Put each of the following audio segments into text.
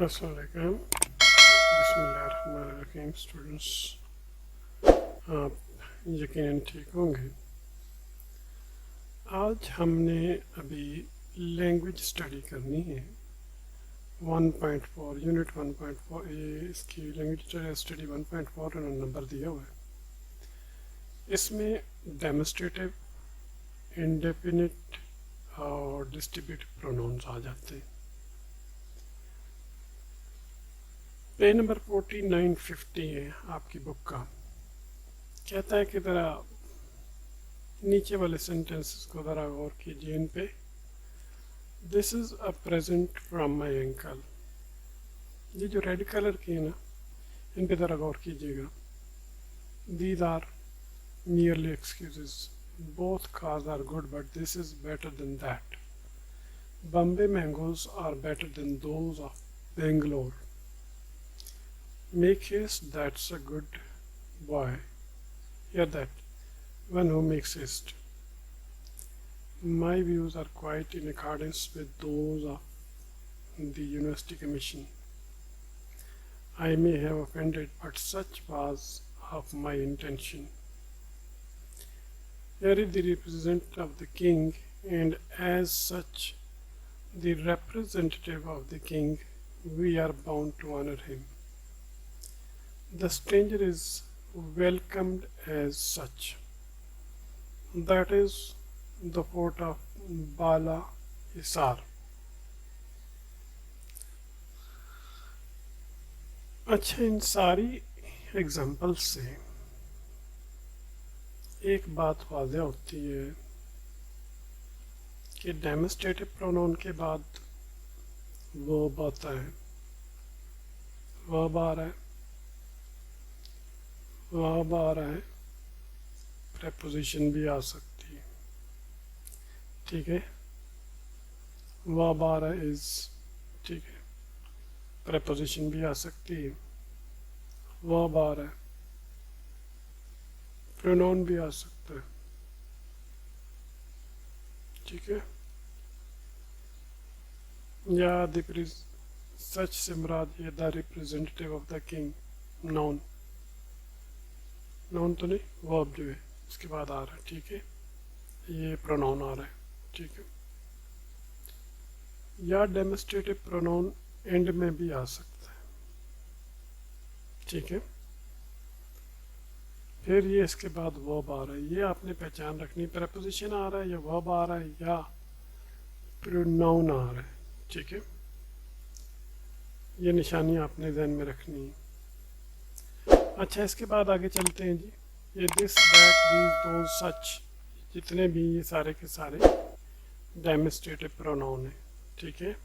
अस्सलाम वालेकुम। बिस्मिल्लाहिर्रहमानिर्रहीम। स्टूडेंट्स, आप यकीनन ठीक होंगे। आज हमने अभी लैंग्वेज स्टडी करनी है 1.4 यूनिट 1.4। ये इसकी लैंग्वेज स्टडी 1.4 उन्होंने नंबर दिया हुआ है। इसमें डेमोस्ट्रेटिव, इंडेफिनिट और डिस्ट्रीब्यूटिव प्रोनाउंस आ जाते हैं। पेज नंबर 4950 है आपकी बुक का। कहता है कि ज़रा नीचे वाले सेंटेंसेस को ज़रा गौर कीजिए इन पे। This is a present from my uncle. ये जो रेड कलर की है ना, इन पे ज़रा गौर कीजिएगा। These are nearly excuses. Both cars are good but this is better than that. Bombay mangoes are better than those of Bangalore. Make haste, that's a good boy. Hear that, one who makes haste. My views are quite in accordance with those of the University Commission. I may have offended, but such was of my intention. Here is the representative of the king, and as such, the representative of the king, we are bound to honor him. The stranger is welcomed as such. That is the fort of Bala Hisar. अच्छा, इन सारी example से एक बात वाज़ह होती है कि demonstrative pronoun के बाद वर्ब आता है। वर्ब आ रहा है, वर्ब आ रहा है, प्रेपोजिशन भी आ सकती है। ठीक है, वर्ब आ रहा है इज, ठीक है, प्रेपोजिशन भी आ सकती है। वर्ब आ रहा है, प्रोनाउन भी आ सकता है। ठीक है, या सच से मुराद ये the representative of the king, noun. Noun तो नहीं, वर्ब जो है इसके बाद आ रहा है। ठीक है, ये प्रोनाउन आ रहा है। ठीक है, या डेमोस्ट्रेटिव प्रोनाउन एंड में भी आ सकता है। ठीक है, फिर ये इसके बाद वर्ब आ रहा है। ये आपने पहचान रखनी, प्रेपोजिशन आ रहा है या वर्ब आ रहा है या प्रोनाउन आ रहा है। ठीक है, ये निशानी आपने ध्यान में रखनी है। अच्छा, इसके बाद आगे चलते हैं जी। ये दिस, दैट, दीज, दोज, सच, जितने भी ये सारे के सारे डेमोस्ट्रेटिव प्रोनाउन है। ठीक है,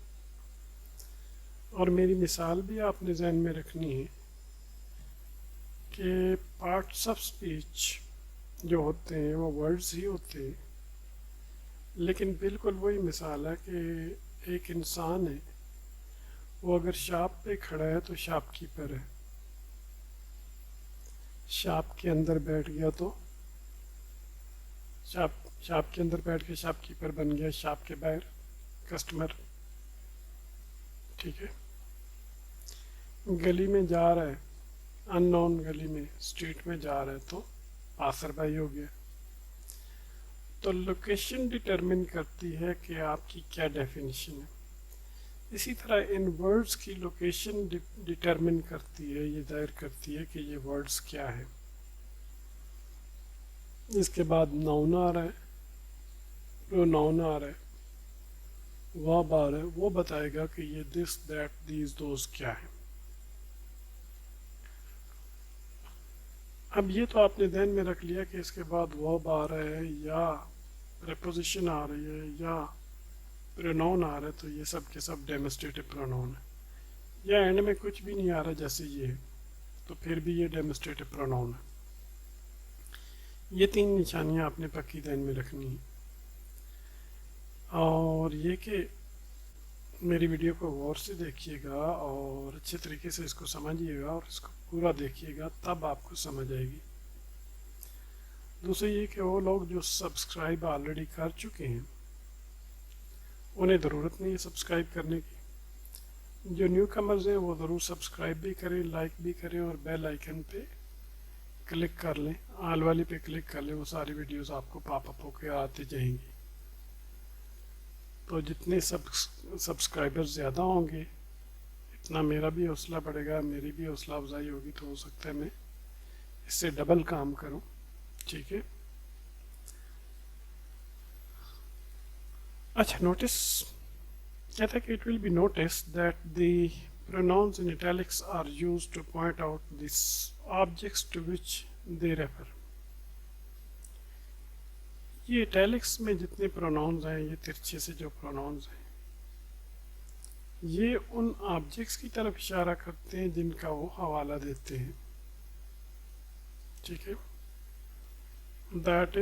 और मेरी मिसाल भी आपने ध्यान में रखनी है कि पार्ट्स ऑफ स्पीच जो होते हैं वो वर्ड्स ही होते हैं, लेकिन बिल्कुल वही मिसाल है कि एक इंसान है, वो अगर शॉप पे खड़ा है तो शॉपकीपर है। शॉप के अंदर बैठ गया तो शॉप के अंदर बैठ के शॉपकीपर बन गया, शॉप के बाहर कस्टमर। ठीक है, गली में जा रहा है, अननोन गली में, स्ट्रीट में जा रहा है तो पासर भाई हो गया। तो लोकेशन डिटरमिन करती है कि आपकी क्या डेफिनेशन है। इसी तरह इन वर्ड्स की लोकेशन डिटरमिन करती है, ये जाहिर करती है कि ये वर्ड्स क्या है। इसके बाद नाउन आ रहा है, प्रोनाउन आ रहा है, वर्ब आ रहा है, वो बताएगा कि ये दिस, दैट, दीज, दोज क्या है। अब ये तो आपने ध्यान में रख लिया कि इसके बाद वर्ब आ रहा है या प्रेपोजिशन आ रही है या प्रोनाउन आ रहा है, तो ये सब के सब डेमोस्ट्रेटिव प्रोनाउन है। या एंड में कुछ भी नहीं आ रहा जैसे ये है, तो फिर भी ये डेमोस्ट्रेटिव प्रोनाउन है। ये तीन निशानियां आपने पक्की ध्यान में रखनी है। और ये कि मेरी वीडियो को गौर से देखिएगा और अच्छे तरीके से इसको समझिएगा और इसको पूरा देखिएगा, तब आपको समझ आएगी। दूसरा ये कि वो लोग जो सब्सक्राइब ऑलरेडी कर चुके हैं उन्हें ज़रूरत नहीं है सब्सक्राइब करने की। जो न्यू कमर्स हैं वो ज़रूर सब्सक्राइब भी करें, लाइक भी करें और बेल आइकन पे क्लिक कर लें, आल वाली पे क्लिक कर लें, वो सारी वीडियोस आपको पॉपअप होकर आती जाएंगी। तो जितने सब्सक्राइबर्स ज़्यादा होंगे इतना मेरा भी हौसला बढ़ेगा, मेरी भी हौसला अफजाई होगी, तो हो सकता है मैं इससे डबल काम करूं। ठीक है। अच्छा, नोटिस कहता है कि it will be notice that the pronouns in italics are used to point out these objects to which they refer। ये इटैलिक्स में जितने प्रोनाउंस हैं, ये तिरछे से जो प्रोनाउंस हैं, ये उन ऑब्जेक्ट्स की तरफ इशारा करते हैं जिनका वो हवाला देते हैं। ठीक है। That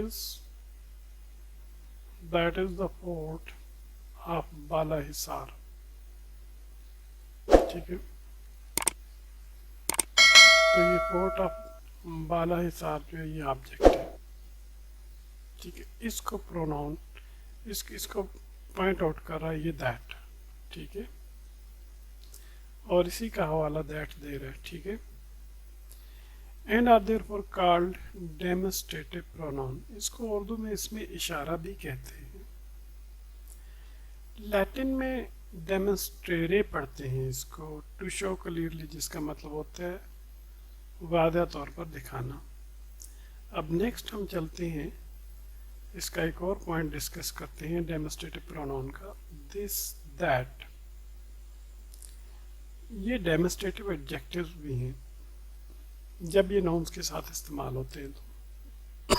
is the fort of Bala Hisar. ठीक है। तो ये फोर्ट ऑफ बाला हिसार जो है ये ऑब्जेक्ट है। ठीक है। इसको प्रोनाउन इसको पॉइंट आउट कर रहा है ये दैट। ठीक है। और इसी का हवाला दैट दे रहा है। ठीक है। And are therefore called demonstrative pronoun. इसको उर्दू में इसमें इशारा भी कहते हैं। लैटिन में डेमोस्ट्रेरे पढ़ते हैं इसको, टू शो क्लियरली, जिसका मतलब होता है वादा तौर पर दिखाना। अब नेक्स्ट हम चलते हैं, इसका एक और पॉइंट डिस्कस करते हैं डेमोस्ट्रेटिव प्रोनाउन का, दिस दैट। ये डेमोस्ट्रेटिव एडजेक्टिव्स भी हैं जब ये नाउन्स के साथ इस्तेमाल होते हैं। तो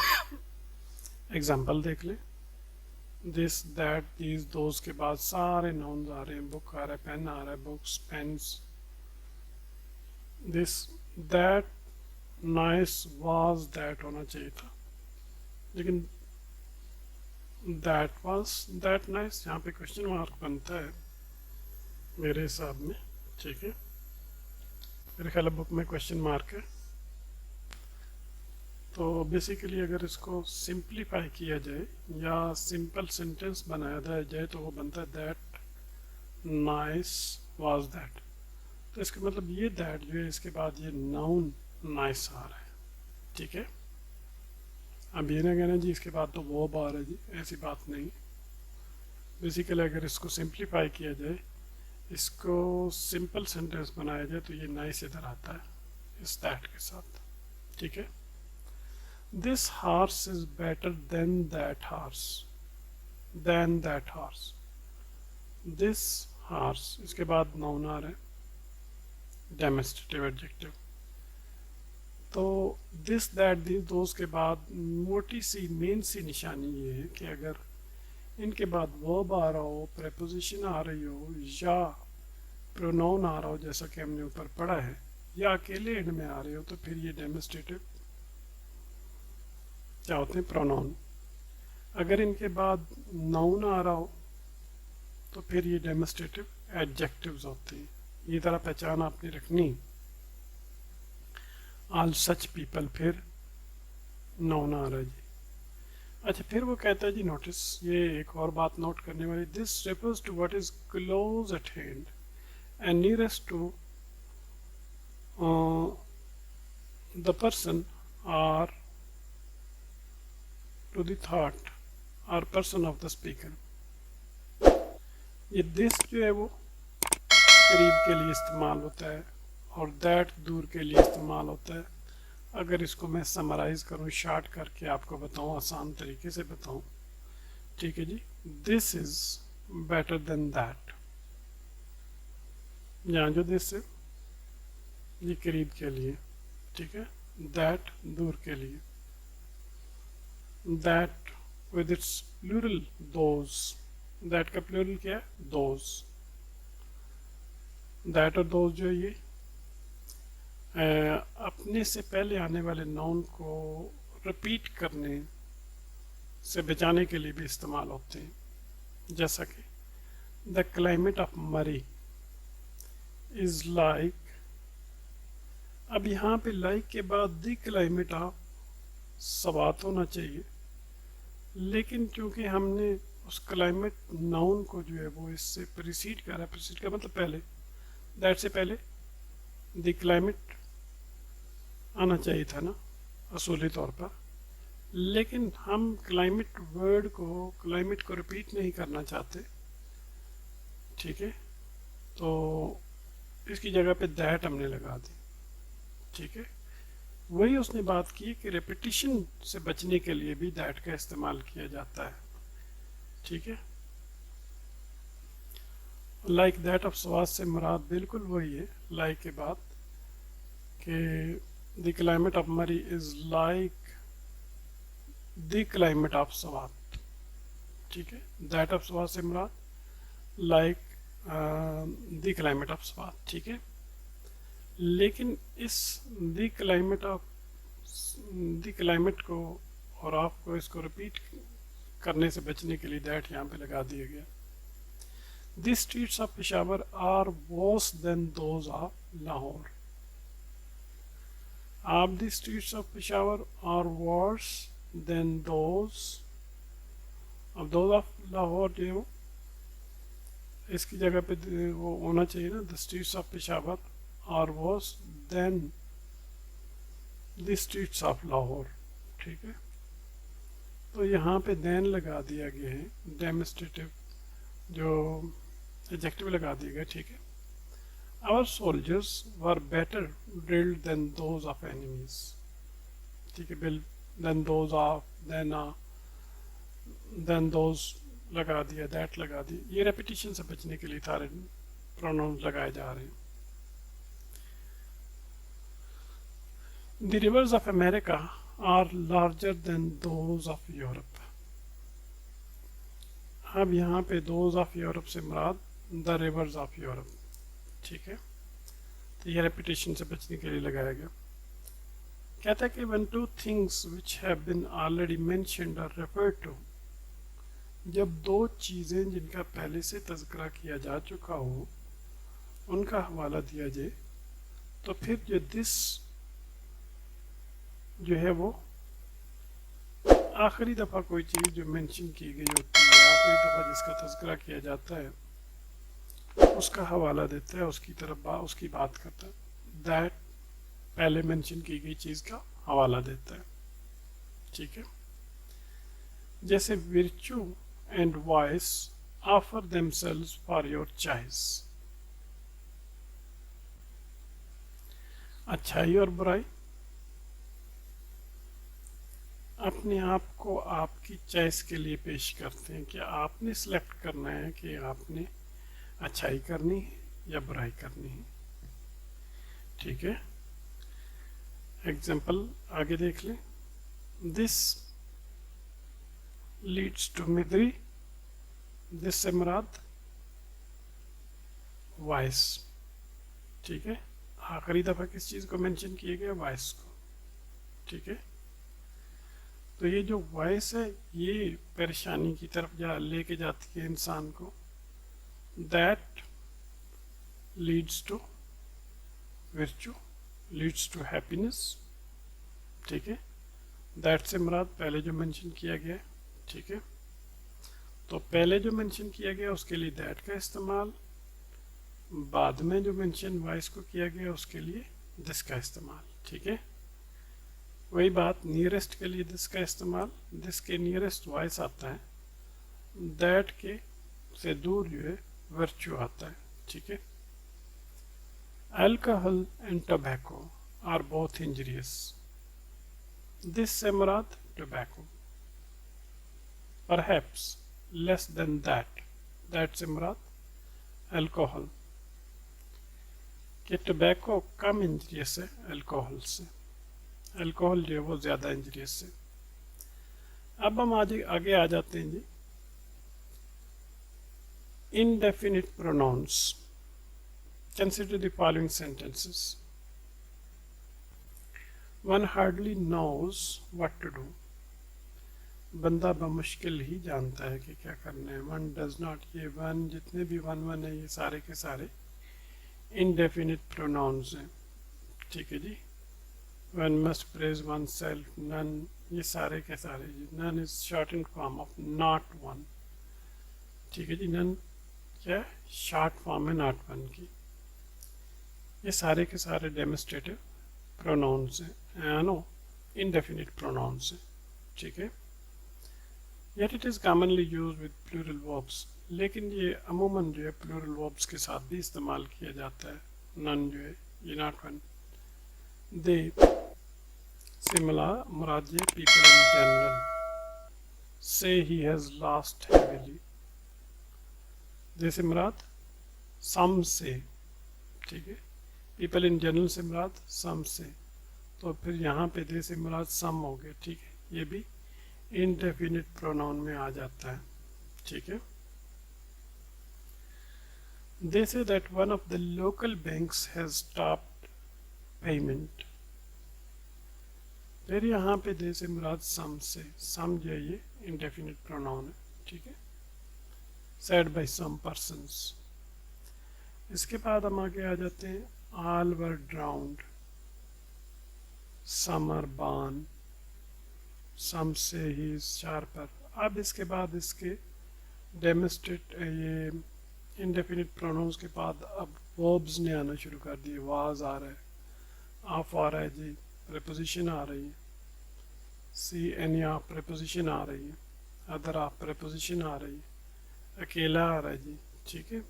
एग्जांपल देख लें, दिस दैट दीज दोज के बाद सारे नाउन्स आ रहे हैं, बुक आ रहा है, पेन आ रहा है, books, pens. This that nice was that होना चाहिए था, लेकिन दैट वाज दैट नाइस, यहाँ पे क्वेश्चन मार्क बनता है मेरे हिसाब में। ठीक है। मेरे ख्याल बुक में क्वेश्चन मार्क है। तो बेसिकली अगर इसको सिंप्लीफाई किया जाए या सिंपल सेंटेंस बनाया जाए तो वो बनता है दैट नाइस वाज दैट। तो इसका मतलब ये दैट जो है इसके बाद ये नाउन नाइस आ रहा है। ठीक है। अब ये ना कहना जी इसके बाद तो वो आ रहा है जी, ऐसी बात नहीं। बेसिकली अगर इसको सिंप्लीफाई किया जाए, इसको सिंपल सेंटेंस बनाया जाए तो ये नाइस इधर आता है इस दैट के साथ। ठीक है। This horse is better than that horse, than that horse। This horse, इसके बाद नाउन आ रहा है डेमोस्ट्रेटिव एडजेक्टिव। तो दिस दैट दिस दोस के बाद मोटी सी मेन सी निशानी ये है कि अगर इनके बाद वर्ब आ रहा हो, प्रेपोजिशन आ रही हो या प्रोनाउन आ रहा हो जैसा कि हमने ऊपर पढ़ा है, या अकेले एंड में आ रहे हो, तो फिर ये डेमोस्ट्रेटिव क्या होते हैं, प्रोनाउन। अगर इनके बाद नाउन आ रहा हो तो फिर ये डेमोस्ट्रेटिव एडजेक्टिव्स होते हैं। ये तरह पहचान आपने रखनी, ऑल सच पीपल, फिर नाउन आ रहा है जी। अच्छा, फिर वो कहता है जी नोटिस, ये एक और बात नोट करने वाली, this refers to what is close at hand and nearest to the person और to the thought or person of the speaker। ये this जो है वो करीब के लिए इस्तेमाल होता है और that दूर के लिए इस्तेमाल होता है। अगर इसको मैं समराइज करूँ, शार्ट करके आपको बताऊँ, आसान तरीके से बताऊँ, ठीक है जी, this is better than that। यहाँ जो this है ये करीब के लिए, ठीक है, that दूर के लिए। that with its plural those, that का plural क्या है, those। that और those जो है ये अपने से पहले आने वाले नाउन को रिपीट करने से बचाने के लिए भी इस्तेमाल होते हैं। जैसा कि द क्लाइमेट ऑफ मरी इज लाइक, अब यहाँ पे लाइक के बाद द क्लाइमेट ऑफ सवात होना चाहिए, लेकिन क्योंकि हमने उस क्लाइमेट नाउन को जो है वो इससे प्रीसीड करा, प्रीसीड का मतलब पहले, दैट से पहले द क्लाइमेट आना चाहिए था ना असूली तौर पर, लेकिन हम क्लाइमेट को रिपीट नहीं करना चाहते, ठीक है, तो इसकी जगह पे दैट हमने लगा दी, ठीक है। वही उसने बात की कि रेपिटिशन से बचने के लिए भी दैट का इस्तेमाल किया जाता है, ठीक है। लाइक दैट ऑफ सवाद से मुराद बिल्कुल वही है लाइक के बाद कि द क्लाइमेट ऑफ मरी is like the climate of सवाद, ठीक है। दैट ऑफ सवाद से मुराद लाइक द क्लाइमेट ऑफ सवाद, ठीक है। लेकिन इस द क्लाइमेट को और आपको इसको रिपीट करने से बचने के लिए दैट यहाँ पे लगा दिया गया। The streets of Peshawar are worse than those of Lahore. Are the streets of Peshawar are worse than those of Lahore जो है वो इसकी जगह पे वो होना चाहिए ना, the streets of Peshawar are worse than the streets of Lahore, ठीक है। तो यहाँ पे then लगा दिया गया है, डेमोस्ट्रेटिव जो एडजेक्टिव लगा दिए गए, ठीक है। Our soldiers were better drilled than those of enemies, ठीक है। Then those of then those लगा दिया, दैट लगा दिया। ये रेपिटेशन से बचने के लिए सारे प्रोनाउंस लगाए जा रहे हैं। The rivers of America are larger than those of Europe. अब यहाँ पे दोज ऑफ यूरोप से मुराद द रिवर्स ऑफ यूरोप, ठीक है। तो ये रेपिटेशन से बचने के लिए लगाया गया। कहता है कि when two things which have been already mentioned are referred to, जब दो चीज़ें जिनका पहले से तज़किरा किया जा चुका हो उनका हवाला दिया जाए, तो फिर जो दिस जो है वो आखिरी दफ़ा कोई चीज़ जो मेंशन की गई होती है, आखिरी दफ़ा जिसका तज़किरा किया जाता है उसका हवाला देता है, उसकी तरफ उसकी बात करता है। दैट पहले मेंशन की गई चीज़ का हवाला देता है, ठीक है। जैसे विर्चू and vice offer themselves for your choice. अच्छाई और बुराई अपने आप को आपकी चॉइस के लिए पेश करते हैं कि आपने सेलेक्ट करना है कि आपने अच्छाई करनी है या बुराई करनी है, ठीक है। एग्जाम्पल आगे देख लें। दिस लीड्स टू मिद्री, दिस से मुराद वॉइस, ठीक है। आखिरी दफ़ा किस चीज़ को मेंशन किया गया? वॉइस को, ठीक है। तो ये जो वॉइस है ये परेशानी की तरफ लेके जाती है इंसान को। That leads to virtue, leads to happiness, ठीक है। दैट से मुराद पहले जो मेंशन किया गया है, ठीक है। तो पहले जो मेंशन किया गया उसके लिए दैट का इस्तेमाल, बाद में जो मेंशन वॉइस को किया गया उसके लिए दिस का इस्तेमाल, ठीक है। वही बात नियरेस्ट के लिए दिस का इस्तेमाल, दिस के नियरेस्ट वॉइस आता है, दैट के से दूर जो है वर्चू आता है, ठीक है। Alcohol and tobacco are both injurious, this से मुराद tobacco. Perhaps less than that, that से मुराद अल्कोहल। कि टोबैको कम इंजरियस है अल्कोहल से, अल्कोहल जो है वो ज़्यादा इंजरियस है। अब हम आगे आ जाते हैं जी। Indefinite pronouns. Consider the following sentences. One hardly knows what to do. बंदा बमुश्किल ही जानता है कि क्या करना है। One does not, ये one जितने भी वन है ये सारे के सारे indefinite pronouns हैं, ठीक है जी। One must praise oneself. None, ये सारे के सारे। None is shortened form of not one, ठीक है जी। None क्या शॉर्ट फॉर्म है नॉट वन की। ये सारे के सारे डेमोस्ट्रेटिव प्रोनाउंस हैं, नो इनडेफिनिट प्रोनाउंस हैं, ठीक है। Yet it is commonly use with plural verbs, लेकिन ये अमूमन जो है प्लूरल वर्ब्स के साथ भी इस्तेमाल किया जाता है। नन जो है ये नॉट वन, दे सिमिलर मुराद ये पीपल इन जनरल, से ही हैज़ लॉस्ट हेवीली, दे से मुराद सम से, ठीक है। पीपल इन जनरल से मुराद सम से, तो फिर यहाँ पे दे से मुराद सम हो गया, ठीक है। ये भी इनडेफिनिट प्रोनाउन में आ जाता है, ठीक है। They say that one of the local banks has stopped payment. फिर यहाँ पे दे से मुराद सम से, सम जो है ये इंडेफिनिट प्रोनाउन है, ठीक है। said by some persons. इसके बाद हम आगे आ जाते हैं, all were drowned, some are born, some say he is sharper. अब इसके बाद इसके डेमोस्ट्रेट ये इनडेफिनिट प्रोनाउंस के बाद अब वर्ब्स ने आना शुरू कर दिए। वाज आ रहा है, ऑफ आ रहा है जी, प्रेपोजिशन आ रही है, सी एनी ऑफ प्रेपोजिशन आ रही है, अदर ऑफ प्रेपोजिशन आ रही है, अकेला आ रहा है जी, ठीक है।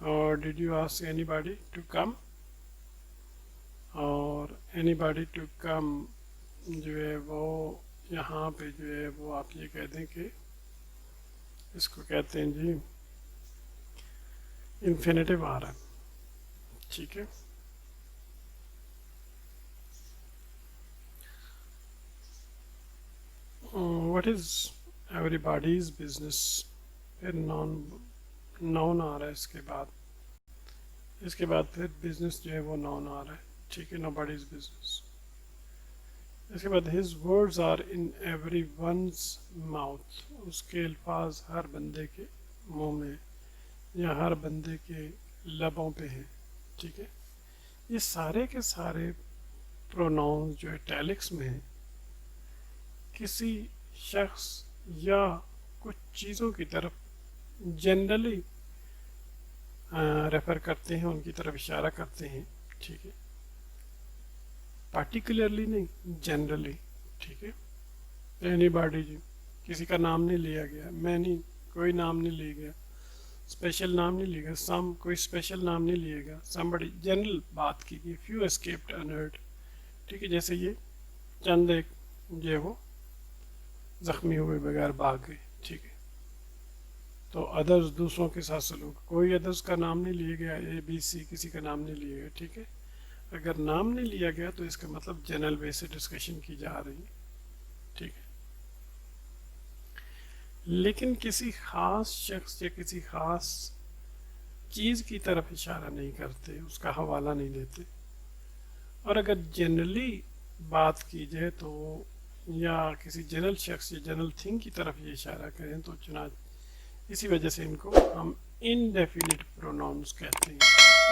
और did you ask anybody to come, और एनीबॉडी टू कम जो है वो यहाँ पे जो है वो आप ये कह दें कि इसको कहते हैं जी इन्फिनेटिव आ रहा है, ठीक है। व्हाट इज एवरीबॉडीज बिजनेस, फिर नाउन आ रहा है इसके बाद फिर बिजनेस जो है वो नाउन आ रहा है, ठीक है। नोबॉडीज बिजनेस, इसके बाद his words are in every one's mouth, उसके अल्फाज हर बंदे के मुंह में या हर बंदे के लबों पे हैं, ठीक है। ये सारे के सारे प्रोनाउंस जो इटैलिक्स में हैं किसी शख्स या कुछ चीज़ों की तरफ जनरली रेफर करते हैं, उनकी तरफ इशारा करते हैं, ठीक है। पार्टिकुलरली नहीं, जनरली, ठीक है। एनीबॉडी जी, किसी का नाम नहीं लिया गया, मैनी कोई नाम नहीं लिया गया, स्पेशल नाम नहीं लिया गया, सम कोई स्पेशल नाम नहीं लिया गया, समबडी जनरल बात की गई, फ्यू एस्केप्ड अनहर्ट, ठीक है। जैसे ये चंद एक जो वो जख्मी हुए बगैर भाग गए, ठीक है। तो अदर्स दूसरों के साथ सलूक, कोई अदर्स का नाम नहीं लिया गया, ए बी सी किसी का नाम नहीं लिया गया, ठीक है। अगर नाम नहीं लिया गया तो इसका मतलब जनरल वे से डिस्कशन की जा रही है, ठीक है। लेकिन किसी खास शख्स या किसी खास चीज़ की तरफ इशारा नहीं करते, उसका हवाला नहीं देते। और अगर जनरली बात की जाए तो या किसी जनरल शख्स या जनरल थिंग की तरफ ये इशारा करें तो चुनाच इसी वजह से इनको हम इनडेफिनिट प्रोनाउंस कहते हैं।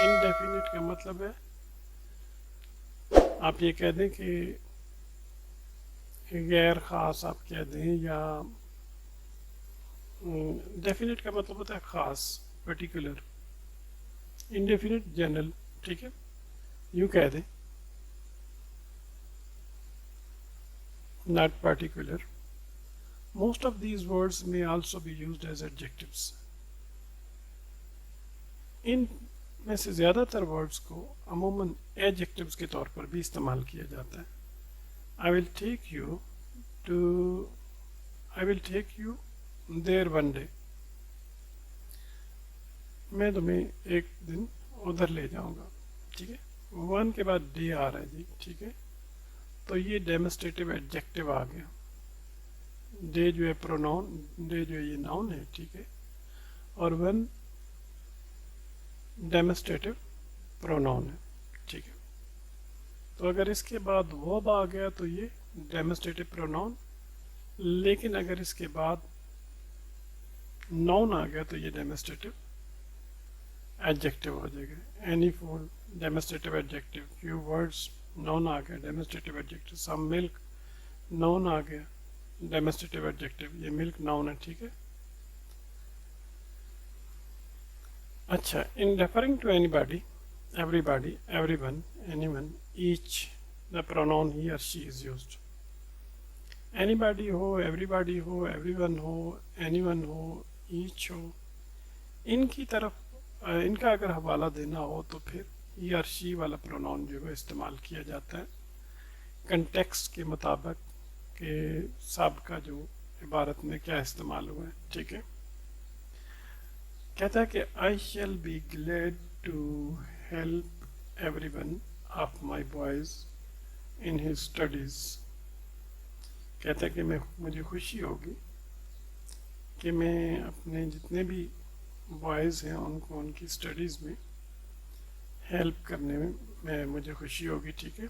इनडेफिनिट का मतलब है आप ये कह दें कि गैर ख़ास आप कह दें, या डेफिनेट का मतलब होता है ख़ास, पर्टिकुलर। इनडेफिनिट जनरल, ठीक है, यूँ कह दें, not particular. Most of these words may also be used as adjectives. इन में से ज़्यादातर वर्ड्स को अमूमन एडजेक्टिव्स के तौर पर भी इस्तेमाल किया जाता है। I will take you there one day. मैं तुम्हें एक दिन उधर ले जाऊंगा, ठीक है। वन के बाद डे आ रहा है जी, ठीक है। तो ये डेमोस्ट्रेटिव एडजेक्टिव आ गया। डे जो है प्रोनाउन, डे जो है ये नाउन है, ठीक है। और वन डेमोस्ट्रेटिव प्रोनाउन है, ठीक है। तो अगर इसके बाद वर्ब आ गया तो ये डेमोस्ट्रेटिव प्रोनाउन, लेकिन अगर इसके बाद नाउन आ गया तो ये डेमोस्ट्रेटिव एडजेक्टिव हो जाएगा। Any food demonstrative adjective, few words noun आ गया demonstrative adjective, some milk noun आ गया डेमोस्ट्रेटिव एडजेक्टिव, ये मिल्क नाउन है, ठीक है। अच्छा, in referring to anybody everybody, everyone, anyone, each, the pronoun he or she is used. Anybody हो, everybody हो, everyone हो, anyone हो, each हो, इनकी तरफ इनका अगर हवाला देना हो तो फिर he और she वाला प्रोनाउन जो है इस्तेमाल किया जाता है कंटेक्स्ट के मुताबिक के सबका जो इबारत में क्या इस्तेमाल हुआ है, ठीक है। कहता है कि I shall be glad to help everyone of my boys in his studies. कहता है कि मुझे खुशी होगी कि मैं अपने जितने भी बॉयज़ हैं उनको उनकी स्टडीज़ में हेल्प करने में मुझे खुशी होगी, ठीक है।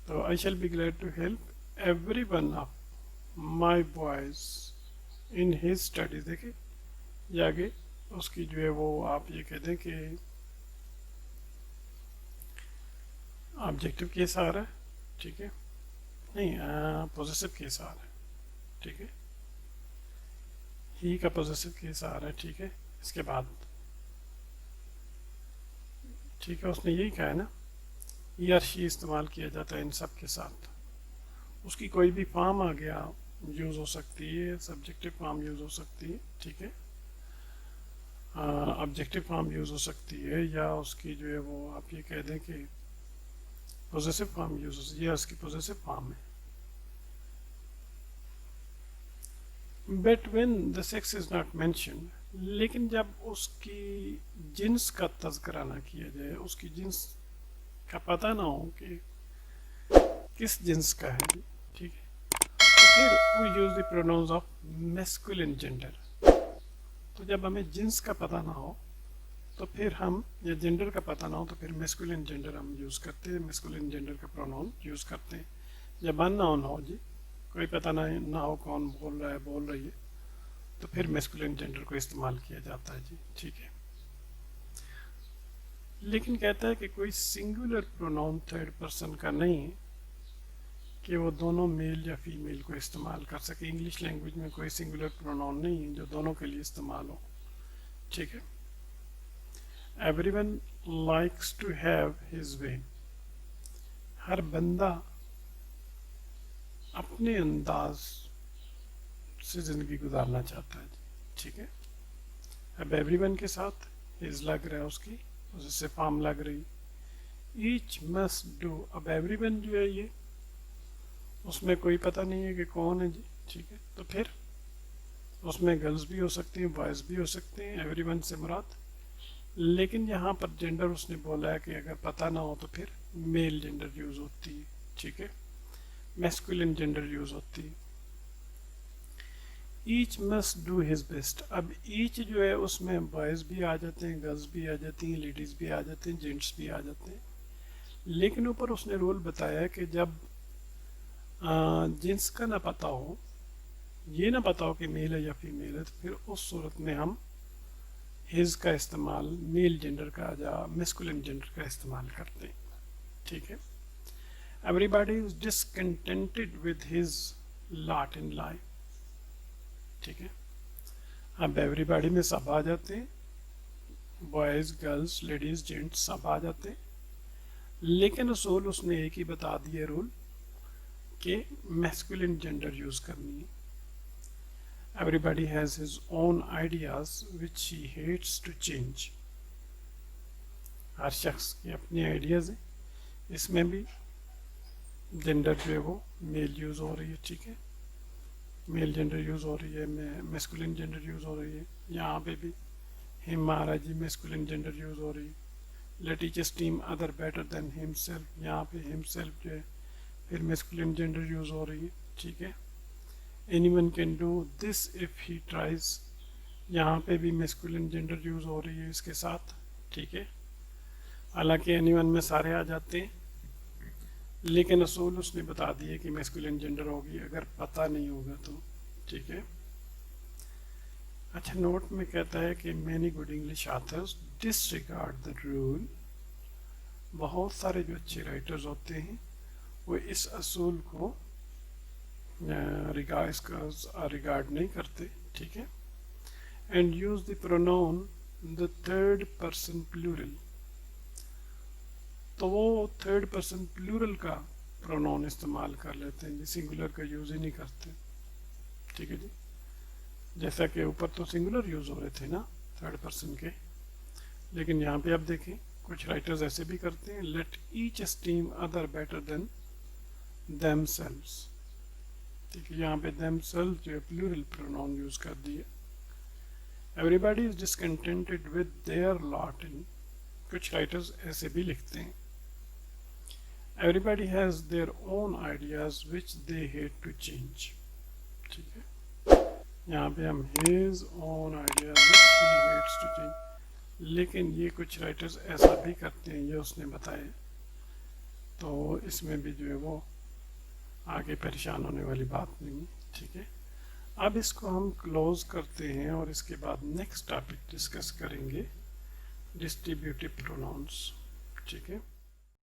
तो I shall be glad to help every one of my boys in his studies. देखिए ये आगे उसकी जो है वो आप ये कह दें कि ऑब्जेक्टिव केस आ रहा है, ठीक है, नहीं पॉजिटिव केस आ रहा है, ठीक है, ही का पॉजिटिव केस आ रहा है, ठीक है। इसके बाद ठीक है उसने यही कहा है ना, ही और शी इस्तेमाल किया जाता है इन सब के साथ। उसकी कोई भी फॉर्म आ गया यूज़ हो सकती है, सब्जेक्टिव फॉर्म यूज़ हो सकती है, ठीक है, ऑब्जेक्टिव फॉर्म यूज़ हो सकती है, या उसकी जो है वो आप ये कह दें कि पॉजिटिव फॉर्म यूज़ हो सकती है, उसकी पॉजिटिव फॉर्म है। But when the sex is not mentioned, लेकिन जब उसकी जिन्स का तज़किरा ना किया जाए, उसकी जिन्स का पता ना हो कि किस जिन्स का है, ठीक है, तो फिर we use the pronouns of masculine gender. तो जब हमें जिन्स का पता ना हो तो फिर हम, या जेंडर का पता ना हो तो फिर मैस्कुलिन जेंडर हम यूज़ करते हैं, मैस्कुलिन जेंडर का प्रोनाउन यूज़ करते हैं। जब अननोन हो जी, कोई पता ना हो कौन बोल रहा है बोल रही है, तो फिर मैस्कुलिन जेंडर को इस्तेमाल किया जाता है जी, ठीक है। लेकिन कहता है कि कोई सिंगुलर प्रोनाउन थर्ड पर्सन का नहीं है कि वो दोनों मेल या फीमेल को इस्तेमाल कर सके। इंग्लिश लैंग्वेज में कोई सिंगुलर प्रोनाउन नहीं है जो दोनों के लिए इस्तेमाल हो, ठीक है। Everyone likes to have his way, हर बंदा अपने अंदाज से ज़िंदगी गुजारना चाहता है, ठीक है। अब एवरीवन के साथ हिज लग रहा है, उसकी उससे फॉर्म लग रही, ईच मस्ट डू। अब एवरीवन जो है ये उसमें कोई पता नहीं है कि कौन है जी, ठीक है, तो फिर उसमें गर्ल्स भी हो सकती हैं, बॉयज़ भी हो सकते हैं, एवरीवन से मुराद। लेकिन यहाँ पर जेंडर उसने बोला है कि अगर पता ना हो तो फिर मेल जेंडर यूज़ होती है, ठीक है, मैस्कुलिन जेंडर यूज़ होती है। Each must do his best. अब ईच जो है उसमें बॉयज़ भी आ जाते हैं, गर्ल्स भी आ जाती हैं, लेडीज़ भी आ जाते हैं, जेंट्स भी आ जाते हैं। लेकिन ऊपर उसने रूल बताया है कि जब जिन्स का ना पता हो, ये ना पता हो कि मेल है या फीमेल है, तो फिर उस सूरत में हम हिज का इस्तेमाल मेल जेंडर का या मैस्कुलिन जेंडर का इस्तेमाल करते हैं, ठीक है। Everybody is discontented with his lot in life, ठीक है। अब एवरीबॉडी में सब आ जाते हैं, बॉयज़ गर्ल्स लेडीज़ जेंट्स सब आ जाते हैं। लेकिन असूल उसने एक ही बता दिए रूल कि मैस्कुलिन जेंडर यूज़ करनी है। Everybody has his own ideas which he hates to change. हर शख्स की अपनी आइडियाज़ हैं, इसमें भी जेंडर जो है वो मेल यूज़ हो रही है, ठीक है, मेल जेंडर यूज़ हो रही है, मैस्कुलिन जेंडर यूज़ हो रही है। यहाँ पे भी हिम आ रहा है जी, मैस्कुलिन जेंडर यूज़ हो रही है। Let each esteem other better than himself, यहाँ पे हिमसेल्फ जो है फिर मैस्कुलिन जेंडर यूज़ हो रही है, ठीक है। Anyone can do this if he tries, यहाँ पे भी मैस्कुलिन जेंडर यूज़ हो रही है इसके साथ, ठीक है। हालांकि एनीवन में सारे आ जाते हैं, लेकिन असूल उसने बता दिए कि मैस्कुलिन जेंडर होगी अगर पता नहीं होगा तो, ठीक है। अच्छा, नोट में कहता है कि many good English authors disregard the rule. बहुत सारे जो अच्छे राइटर्स होते हैं वो इस असूल को रिगार्ड नहीं करते, ठीक है। And use the pronoun the third person plural, तो वो थर्ड पर्सन प्लूरल का प्रोनाउन इस्तेमाल कर लेते हैं, सिंगुलर का यूज़ ही नहीं करते। ठीक है जी, जैसा कि ऊपर तो सिंगुलर यूज़ हो रहे थे ना थर्ड पर्सन के, लेकिन यहाँ पे आप देखें कुछ राइटर्स ऐसे भी करते हैं, let each esteem other better than themselves. ठीक है, यहाँ पे देमसेल्व्स जो है प्लूरल प्रोनाउन यूज़ कर दिए। Everybody is discontented with their lot in, कुछ राइटर्स ऐसे भी लिखते हैं, everybody has their own ideas which they hate to change. ठीक है, यहाँ पे हम his own ideas which he hates to change, लेकिन ये कुछ राइटर्स ऐसा भी करते हैं, ये उसने बताया, तो इसमें भी जो है वो आगे परेशान होने वाली बात नहीं है। ठीक है, अब इसको हम क्लोज करते हैं और इसके बाद नेक्स्ट टॉपिक डिस्कस करेंगे, डिस्ट्रीब्यूटिव प्रोनाउंस। ठीक है।